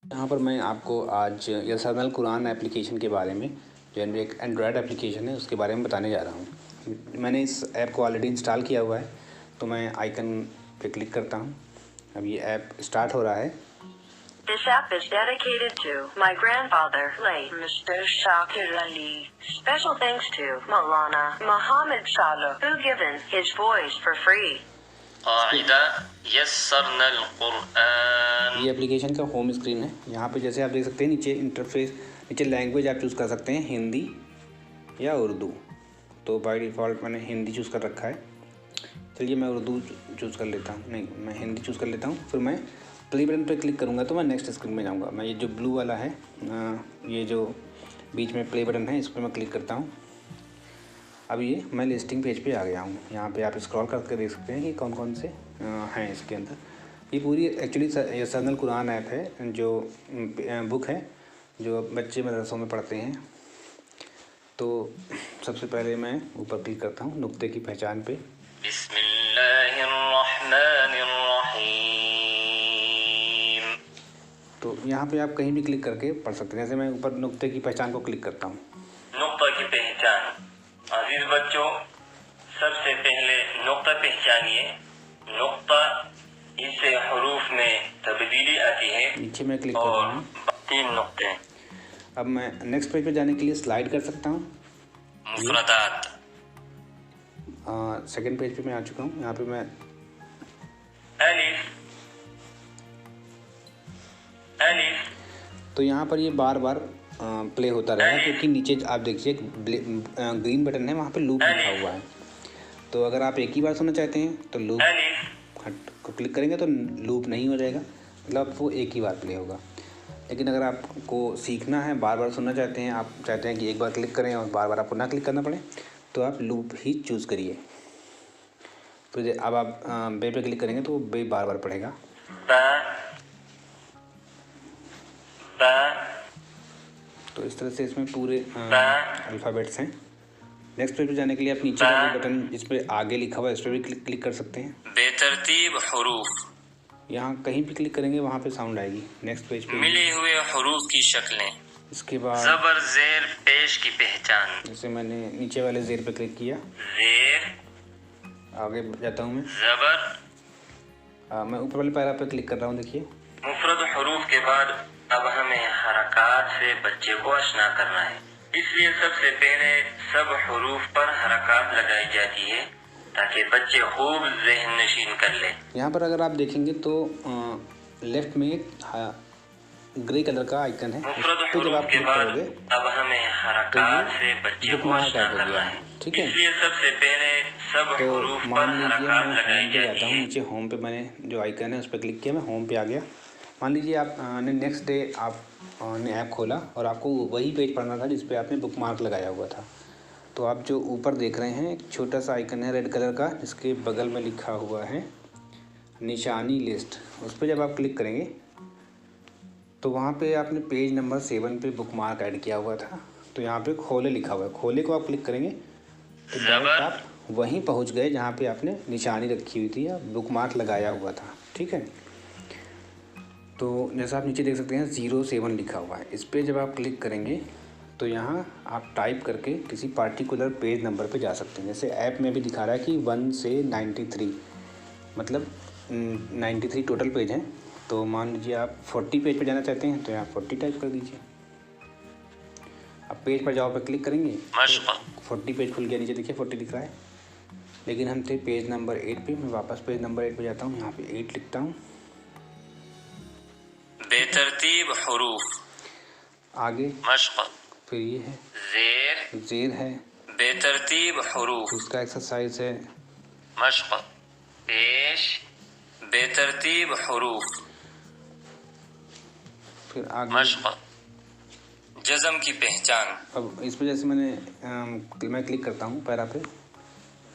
यहाँ पर मैं आपको आज यसानल कुरान एप्लीकेशन के बारे में, जो एक एंड्रॉयड एप्लीकेशन है, उसके बारे में बताने जा रहा हूँ। मैंने इस ऐप को ऑलरेडी इंस्टॉल किया हुआ है, तो मैं आइकन पे क्लिक करता हूँ। अब ये ऐप स्टार्ट हो रहा है। This app is dedicated to my grandfather, late Mr. Shakir Ali. Special thanks to Maulana Muhammad Saleh, who given his voice for free. ये एप्लीकेशन का होम स्क्रीन है। यहाँ पे जैसे आप देख सकते हैं नीचे इंटरफेस, नीचे लैंग्वेज आप चूज़ कर सकते हैं, हिंदी या उर्दू। तो बाय डिफ़ॉल्ट मैंने हिंदी चूज़ कर रखा है। चलिए मैं उर्दू चूज़ कर लेता हूँ, नहीं मैं हिंदी चूज़ कर लेता हूँ। फिर मैं प्ले बटन पर क्लिक करूँगा तो मैं नेक्स्ट स्क्रीन में जाऊँगा। मैं ये जो ब्लू वाला है, ये जो बीच में प्ले बटन है, इस पर मैं क्लिक करता हूँ। अब ये मैं लिस्टिंग पेज पे आ गया हूँ। यहाँ पे आप स्क्रॉल करके देख सकते हैं कि कौन कौन से हैं इसके अंदर। ये पूरी एक्चुअली यसानल कुरान ऐप है, जो बुक है जो बच्चे मदरसों में पढ़ते हैं। तो सबसे पहले मैं ऊपर क्लिक करता हूँ नुक्ते की पहचान पे। तो यहाँ पे आप कहीं भी क्लिक करके पढ़ सकते हैं। जैसे मैं ऊपर नुक्ते की पहचान को क्लिक करता हूँ। नुक्ता की पहचान। अजीज बच्चों, सबसे पहले नुक्ता पहचानिए। नुक्ता, इससे हुरूफ में तब्दीली आती है। नीचे मैं क्लिक कर रहा हूँ। 3 नुक्ते। अब मैं नेक्स्ट पेज पे जाने के लिए स्लाइड कर सकता हूँ। मुफरदात। सेकंड पेज पे मैं आ चुका हूँ। यहाँ पे मैं अलिफ। तो यहाँ पर ये बार बार प्ले होता रहेगा, क्योंकि नीचे आप देखिए ग्रीन बटन है, वहाँ पे लूप लिखा हुआ है। तो अगर आप एक ही बार सुनना चाहते हैं तो लूप को क्लिक करेंगे तो लूप नहीं हो जाएगा, मतलब वो एक ही बार प्ले होगा। लेकिन अगर आपको सीखना है, बार बार सुनना चाहते हैं, आप चाहते हैं कि एक बार क्लिक करें और बार बार आपको ना क्लिक करना पड़े, तो आप लूप ही चूज़ करिए। तो अब आप बे पे क्लिक करेंगे तो वो बे बार बार पढ़ेगा। तो इस तरह से इसमें पूरे अल्फ़ाबेट्स हैं। नेक्स्ट पेज पे जाने के लिए आप नीचे का जो बटन जिस पे आगे लिखा हुआ है, इस पर भी क्लिक कर सकते हैं। बेतरतीब हुरूफ। यहाँ कहीं भी क्लिक करेंगे वहाँ पे साउंड आएगी। नेक्स्ट पेज पे मिले हुए हुरूफ की शक्लें। इसके बाद ज़बर ज़ेर पेश की पहचान। जैसे मैंने नीचे वाले ज़ेर पे क्लिक किया, ज़ेर, आगे जाता हूँ मैं। ज़बर। मैं ऊपर वाले पैरा पे क्लिक कर रहा हूँ। देखिए मुफरद हुरूफ के बाद अब हमें हरकत से बच्चे को आशना करना है, इसलिए सबसे पहले सब हुरूफ पर हरकत लगाई जाती है ताकि बच्चे खूब ज़हन नशीन कर ले। यहाँ पर अगर आप देखेंगे तो लेफ्ट में ग्रे कलर का आइकन है, तो जब आप क्लिक करोगे अब हमें हरकत से बच्चे को आशना करना है। ठीक है, इसलिए सबसे पहले सब हुरूफ पर हरकत लगाई जाती है। नीचे होम पे मैंने जो आइकन है उस पर क्लिक किया, मैं होम पे आ गया। मान लीजिए आप नेक्स्ट डे आपने ऐप खोला और आपको वही पेज पढ़ना था जिस पे आपने बुक मार्क लगाया हुआ था। तो आप जो ऊपर देख रहे हैं एक छोटा सा आइकन है रेड कलर का, जिसके बगल में लिखा हुआ है निशानी लिस्ट। उस पर जब आप क्लिक करेंगे तो वहाँ पे आपने पेज नंबर 7 पे बुक मार्क ऐड किया हुआ था। तो यहाँ पे खोले लिखा हुआ है, खोले को आप क्लिक करेंगे तो डायरेक्ट आप वहीं पहुँच गए जहाँ पे आपने निशानी रखी हुई थी या बुक मार्क लगाया हुआ था। ठीक है, तो जैसा आप नीचे देख सकते हैं 07 लिखा हुआ है। इस पर जब आप क्लिक करेंगे तो यहाँ आप टाइप करके किसी पार्टिकुलर पेज नंबर पे जा सकते हैं। जैसे ऐप में भी दिखा रहा है कि 1 से 93, मतलब 93 टोटल पेज हैं। तो मान लीजिए आप 40 पेज पे जाना चाहते हैं तो यहाँ 40 टाइप कर दीजिए। अब पेज पर जाओ पे क्लिक करेंगे तो 40 पेज खुल गया। नीचे देखिए 40 दिख रहा है, लेकिन हम थे पेज नंबर 8 पे। मैं वापस पेज नंबर 8 पे जाता हूँ, यहाँ पे 8 लिखता हूँ। बेतरतीब हुरूफ। आगे मश्क। फिर ये है ज़ेर है। बेतरतीब हुरूफ। इसका एक्सरसाइज है मश्क। पेश। बेतरतीब हुरूफ। फिर आगे मश्क। जज़म की पहचान। अब इस पर जैसे मैं क्लिक करता हूँ पैरा पे,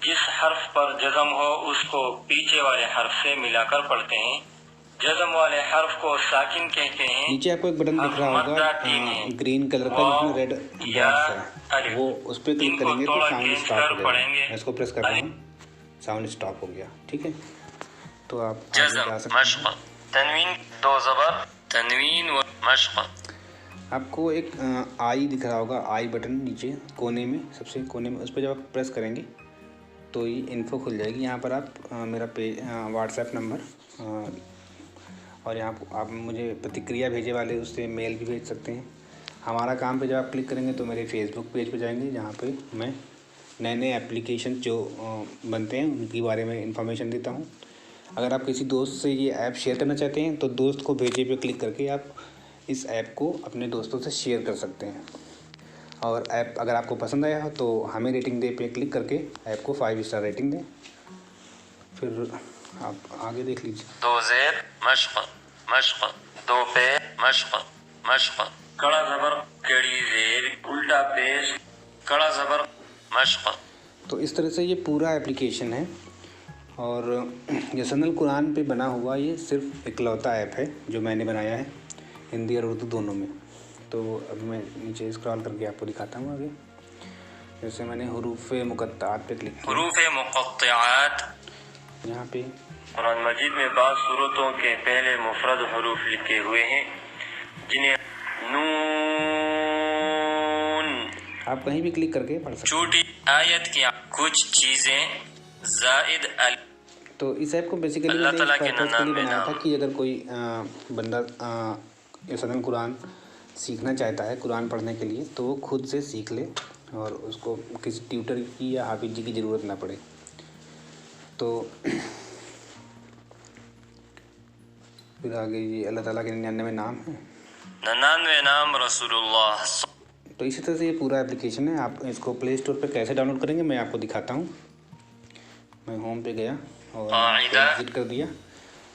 जिस हर्फ पर जज़म हो उसको पीछे वाले हर्फ से मिलाकर पढ़ते हैं। जज़म वाले हर्फ को साकिन कहते हैं। नीचे आपको एक बटन दिख रहा होगा ग्रीन कलर का जिसमें रेड बॉक्स है, वो उस पर क्लिक करेंगे तो साउंड स्टॉप हो जाएगा। मैं इसको प्रेस कर रहा हूँ, साउंड स्टॉप हो गया। ठीक है, तो आप जज़म, मश्क, तनवीन, 2 ज़बर, तनवीन व मश्क। आपको एक आई दिख रहा होगा, आई बटन नीचे कोने में, सबसे कोने में, उस पर जब आप प्रेस करेंगे तो ये इन्फो खुल जाएगी। यहाँ पर आप मेरा व्हाट्सएप नंबर और यहाँ आप मुझे प्रतिक्रिया भेजे वाले उससे मेल भी भेज सकते हैं। हमारा काम पे जब आप क्लिक करेंगे तो मेरे फेसबुक पेज पे जाएंगे, जहाँ पे मैं नए नए एप्लीकेशन जो बनते हैं उनके बारे में इंफॉर्मेशन देता हूँ। अगर आप किसी दोस्त से ये ऐप शेयर करना चाहते हैं तो दोस्त को भेजे पे क्लिक करके आप इस ऐप को अपने दोस्तों से शेयर कर सकते हैं। और ऐप अगर आपको पसंद आया हो तो हमें रेटिंग दे पे क्लिक करके ऐप को 5 स्टार रेटिंग दें। फिर आप आगे देख लीजिए। 2 ज़ेर मश्क मश्क, 2 पे मश्क मश्क, कड़ा ज़बर कड़ी ज़ेर उल्टा पेश कड़ा ज़बर मश्क। तो इस तरह से ये पूरा एप्लीकेशन है और यसनल कुरान पे बना हुआ ये सिर्फ इकलौता ऐप है जो मैंने बनाया है, हिंदी और उर्दू दोनों में। तो अब मैं नीचे स्क्रॉल करके आपको दिखाता हूँ आगे। जैसे मैंने हुरूफ़ मुक़त्तआत पे क्लिक किया, हुरूफ़ मुक़त्तआत, यहाँ पे कुरान मजीद में बाज़ सूरतों के पहले मुफ़रद हुरूफ लिखे हुए हैं जिन्हें नून आप कहीं भी क्लिक करके पढ़ सकते हैं। छोटी आयत की कुछ चीज़ें ज़ाइद अल। तो इस ऐप को बेसिकली मैंने इस पर्पज़ के लिए बनाया था कि अगर कोई बंदा यसनल कुरान सीखना चाहता है कुरान पढ़ने के लिए तो वो खुद से सीख ले और उसको किसी ट्यूटर की या हाफिज जी की ज़रूरत ना पड़े। तो फिर आगे ये अल्लाह ताला के 99 नाम हैं, 99 नाम रसूलुल्लाह। तो इसी तरह से ये पूरा एप्लीकेशन है। आप इसको प्ले स्टोर पे कैसे डाउनलोड करेंगे मैं आपको दिखाता हूँ। मैं होम पे गया और एग्जिट कर दिया।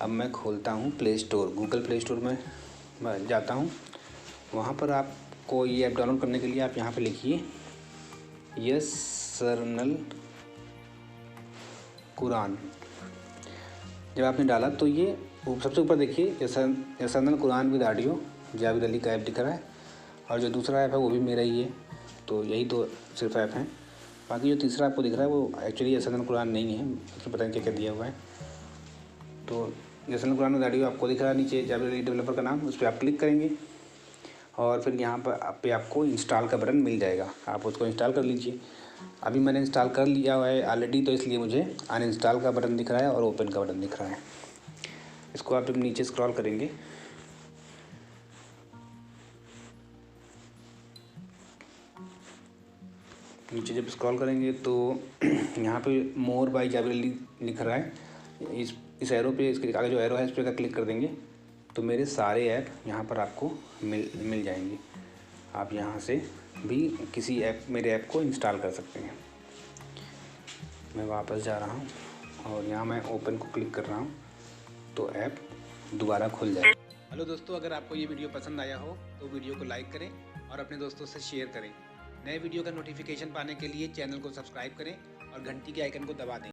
अब मैं खोलता हूँ play store, Google play store में मैं जाता हूँ। वहाँ पर आपको ये ऐप डाउनलोड करने के लिए आप यहाँ पे लिखिए यसनल कुरान। जब आपने डाला तो ये सबसे ऊपर देखिए यसनल कुरान विद ऑडियो, जावेद अली का ऐप दिख रहा है और जो दूसरा ऐप है वो भी मेरा ही है। तो यही 2 सिर्फ ऐप हैं। बाकी जो तीसरा आपको दिख रहा है वो एक्चुअली यसनल कुरान नहीं है, उसमें पता नहीं क्या क्या दिया हुआ है। तो यसनल कुरान विद ऑडियो आपको दिख रहा है नीचे, जावेद अली डेवलपर का नाम, उस पर आप क्लिक करेंगे और फिर यहाँ पर आपको इंस्टॉल का बटन मिल जाएगा, आप उसको इंस्टॉल कर लीजिए। अभी मैंने इंस्टॉल कर लिया हुआ है ऑलरेडी, तो इसलिए मुझे अनइंस्टॉल का बटन दिख रहा है और ओपन का बटन दिख रहा है। इसको आप जब नीचे स्क्रॉल करेंगे जब स्क्रॉल करेंगे तो यहाँ पे मोर बाय जावेद अली लिख रहा है। इस एरो पे, इसके आगे जो एरो है इस पर क्लिक कर देंगे तो मेरे सारे ऐप यहाँ पर आपको मिल जाएंगे। आप यहाँ से भी किसी मेरे ऐप को इंस्टॉल कर सकते हैं। मैं वापस जा रहा हूँ और यहाँ मैं ओपन को क्लिक कर रहा हूँ तो ऐप दोबारा खुल जाएगा। हेलो दोस्तों, अगर आपको ये वीडियो पसंद आया हो तो वीडियो को लाइक करें और अपने दोस्तों से शेयर करें। नए वीडियो का नोटिफिकेशन पाने के लिए चैनल को सब्सक्राइब करें और घंटी के आइकन को दबा दें।